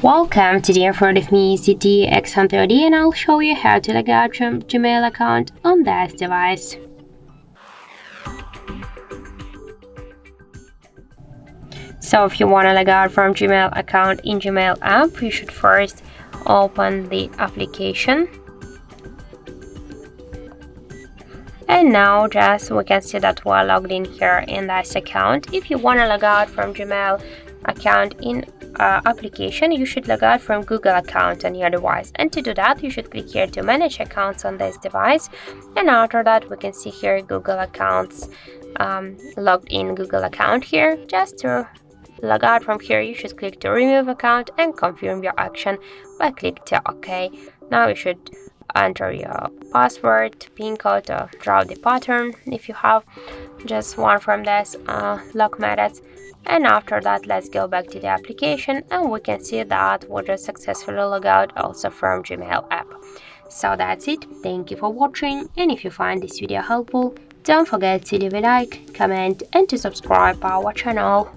Welcome, today in front of me is ZTE Axon 30 and I'll show you how to log out from Gmail account on this device. So if you want to log out from Gmail account in Gmail app, you should first open the application. And now we can see that we're logged in here in this account. If you want to log out from Gmail account in application, you should log out from Google account on your device, and to do that you should click here to manage accounts on this device, and after that we can see here Google accounts, logged in Google account here. Just to log out from here you should click to remove account and confirm your action by click to OK. Now you should enter your password, PIN code, or draw the pattern if you have just one from this log methods. And after that, let's go back to the application and we can see that we just successfully log out also from Gmail app. So that's it. Thank you for watching, and if you find this video helpful, don't forget to leave a like, comment and to subscribe our channel.